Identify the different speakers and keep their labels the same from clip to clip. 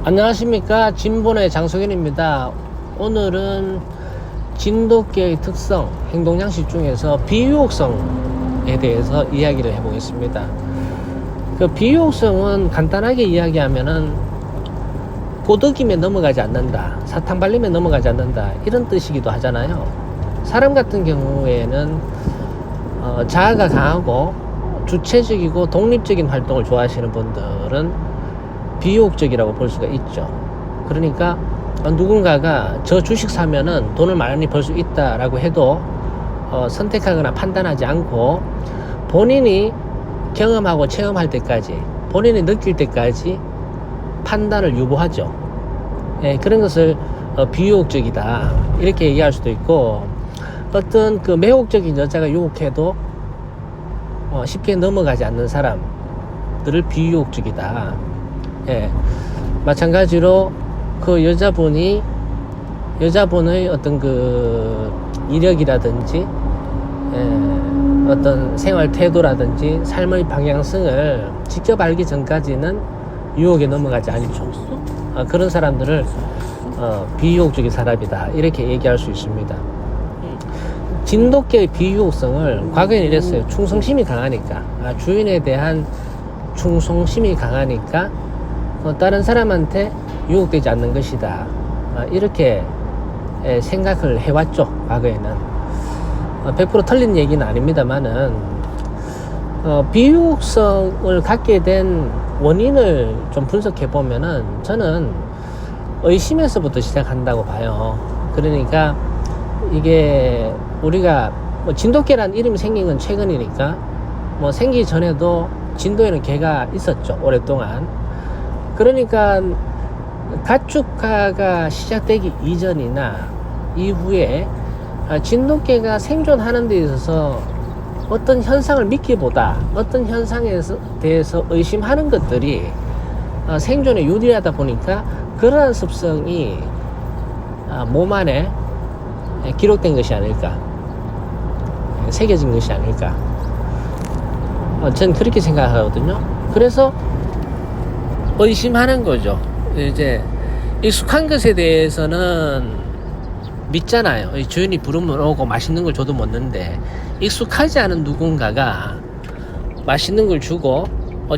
Speaker 1: 안녕하십니까, 진본의 장석현입니다. 오늘은 진돗개의 특성, 행동양식 중에서 비유혹성에 대해서 이야기를 해보겠습니다. 그 비유혹성은 간단하게 이야기하면은 고덕임에 넘어가지 않는다, 사탕 발림에 넘어가지 않는다, 이런 뜻이기도 하잖아요. 사람 같은 경우에는 자아가 강하고 주체적이고 독립적인 활동을 좋아하시는 분들은 비유혹적이라고 볼 수가 있죠. 그러니까 누군가가 저 주식 사면은 돈을 많이 벌 수 있다라고 해도 선택하거나 판단하지 않고 본인이 경험하고 체험할 때까지, 본인이 느낄 때까지 판단을 유보하죠. 예, 그런 것을 비유혹적이다 이렇게 얘기할 수도 있고, 어떤 그 매혹적인 여자가 유혹해도 쉽게 넘어가지 않는 사람들을 비유혹적이다. 예, 마찬가지로 그 여자분의 어떤 그 이력이라든지, 어떤 생활 태도라든지 삶의 방향성을 직접 알기 전까지는 유혹에 넘어가지 않죠. 그런 사람들을 비유혹적인 사람이다 이렇게 얘기할 수 있습니다. 진돗개의 비유혹성을 과거에는 이랬어요. 충성심이 강하니까, 주인에 대한 충성심이 강하니까 다른 사람한테 유혹되지 않는 것이다, 이렇게 생각을 해왔죠. 과거에는 100% 틀린 얘기는 아닙니다만은 비유혹성을 갖게 된 원인을 좀 분석해 보면은 저는 의심에서부터 시작한다고 봐요. 그러니까 이게 우리가 진돗개라는 이름이 생긴 건 최근이니까, 생기기 전에도 진도에는 개가 있었죠, 오랫동안. 그러니까 가축화가 시작되기 이전이나 이후에 진돗개가 생존하는 데 있어서 어떤 현상을 믿기보다 어떤 현상에 대해서 의심하는 것들이 생존에 유리하다 보니까 그러한 습성이 몸 안에 기록된 것이 아닐까, 새겨진 것이 아닐까, 저는 그렇게 생각하거든요. 그래서 의심하는 거죠. 이제 익숙한 것에 대해서는 믿잖아요. 주인이 부르면 오고 맛있는 걸 줘도 먹는데, 익숙하지 않은 누군가가 맛있는 걸 주고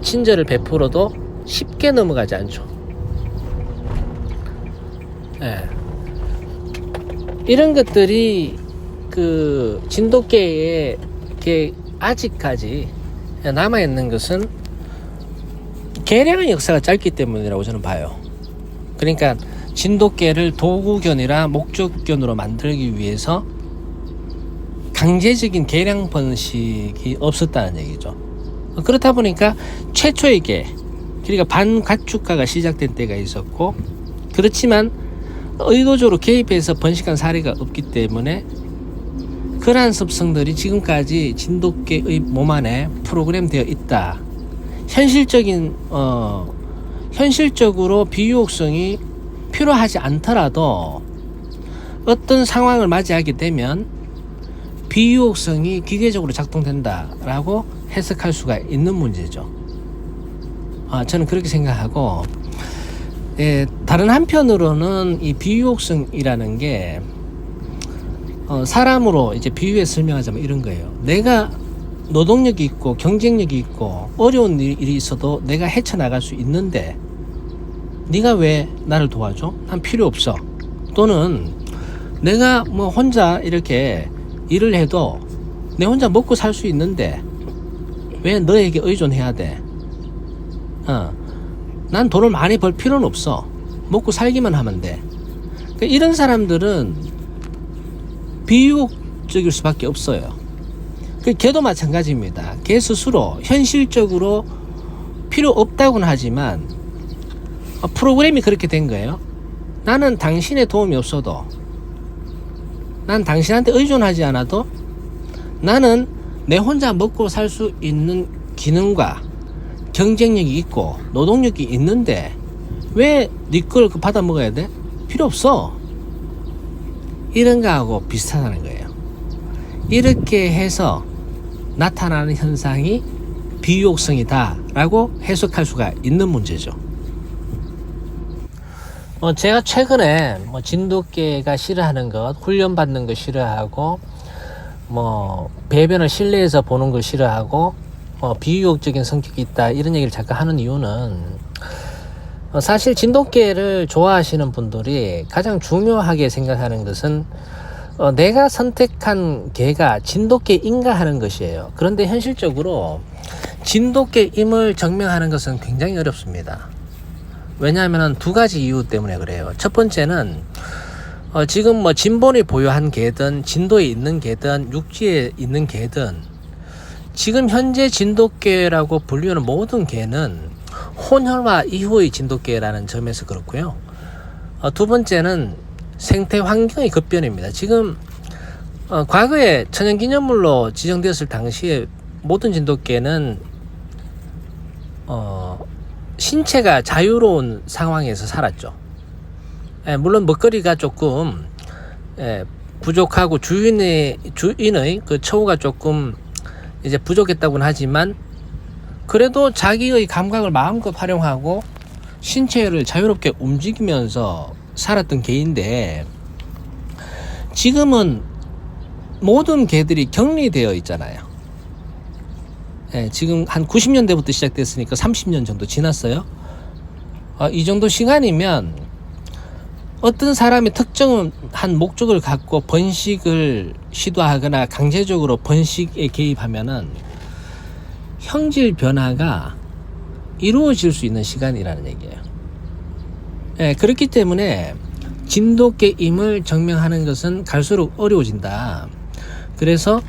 Speaker 1: 친절을 베풀어도 쉽게 넘어가지 않죠. 예. 이런 것들이 그 진돗개에 아직까지 남아있는 것은 개량의 역사가 짧기 때문이라고 저는 봐요. 그러니까 진돗개를 도구견이라 목적견으로 만들기 위해서 강제적인 개량 번식이 없었다는 얘기죠. 그렇다 보니까 최초의 개, 그러니까 반가축화가 시작된 때가 있었고, 그렇지만 의도적으로 개입해서 번식한 사례가 없기 때문에 그러한 습성들이 지금까지 진돗개의 몸 안에 프로그램되어 있다. 현실적으로 비유혹성이 필요하지 않더라도 어떤 상황을 맞이하게 되면 비유혹성이 기계적으로 작동된다라고 해석할 수가 있는 문제죠. 저는 그렇게 생각하고, 다른 한편으로는 이 비유혹성이라는 게 사람으로 이제 비유해 설명하자면 이런 거예요. 내가 노동력이 있고 경쟁력이 있고 어려운 일이 있어도 내가 헤쳐나갈 수 있는데 네가 왜 나를 도와줘? 난 필요 없어. 또는 내가 혼자 이렇게 일을 해도 내 혼자 먹고 살 수 있는데 왜 너에게 의존해야 돼? 난 돈을 많이 벌 필요는 없어. 먹고 살기만 하면 돼. 그러니까 이런 사람들은 비유혹적일 수밖에 없어요. 개도 마찬가지입니다. 개 스스로 현실적으로 필요 없다고는 하지만 프로그램이 그렇게 된 거예요. 나는 당신의 도움이 없어도, 난 당신한테 의존하지 않아도 나는 내 혼자 먹고 살 수 있는 기능과 경쟁력이 있고 노동력이 있는데 왜 네 걸 받아 먹어야 돼? 필요 없어. 이런 거하고 비슷하다는 거예요. 이렇게 해서 나타나는 현상이 비유혹성이다 라고 해석할 수가 있는 문제죠. 제가 최근에 진돗개가 싫어하는 것, 훈련받는 거 싫어하고, 배변을 실내에서 보는 거 싫어하고, 비유욕적인 성격이 있다, 이런 얘기를 잠깐 하는 이유는, 사실 진돗개를 좋아하시는 분들이 가장 중요하게 생각하는 것은, 내가 선택한 개가 진돗개인가 하는 것이에요. 그런데 현실적으로 진돗개임을 증명하는 것은 굉장히 어렵습니다. 왜냐하면 두 가지 이유 때문에 그래요. 첫 번째는 지금 진본이 보유한 개든 진도에 있는 개든 육지에 있는 개든 지금 현재 진돗개라고 불리는 모든 개는 혼혈화 이후의 진돗개라는 점에서 그렇고요. 두 번째는 생태 환경의 급변입니다. 지금 과거에 천연기념물로 지정되었을 당시에 모든 진돗개는 신체가 자유로운 상황에서 살았죠. 물론 먹거리가 조금 부족하고 주인의 그 처우가 조금 이제 부족했다고는 하지만 그래도 자기의 감각을 마음껏 활용하고 신체를 자유롭게 움직이면서 살았던 개인데 지금은 모든 개들이 격리되어 있잖아요. 지금 한 90년대부터 시작됐으니까 30년 정도 지났어요. 이 정도 시간이면 어떤 사람이 특정한 목적을 갖고 번식을 시도하거나 강제적으로 번식에 개입하면은 형질 변화가 이루어질 수 있는 시간이라는 얘기예요. 그렇기 때문에 진돗개임을 증명하는 것은 갈수록 어려워진다. 그래서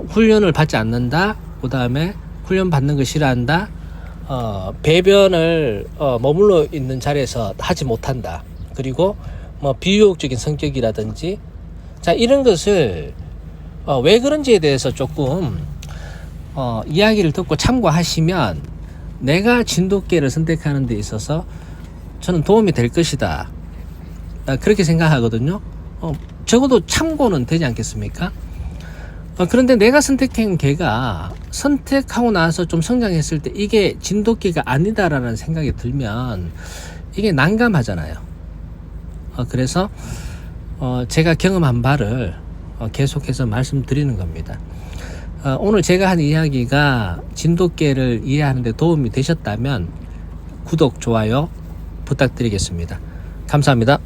Speaker 1: 훈련을 받지 않는다. 그 다음에 훈련 받는 거 싫어한다. 배변을 머물러 있는 자리에서 하지 못한다. 그리고 비유욕적인 성격이라든지 자 이런 것을 왜 그런지에 대해서 조금 이야기를 듣고 참고하시면 내가 진돗개를 선택하는 데 있어서 저는 도움이 될 것이다. 그렇게 생각하거든요. 적어도 참고는 되지 않겠습니까? 그런데 내가 선택한 개가 선택하고 나서 좀 성장했을 때 이게 진돗개가 아니다라는 생각이 들면 이게 난감하잖아요. 그래서 제가 경험한 바를 계속해서 말씀드리는 겁니다. 오늘 제가 한 이야기가 진돗개를 이해하는 데 도움이 되셨다면 구독, 좋아요 부탁드리겠습니다. 감사합니다.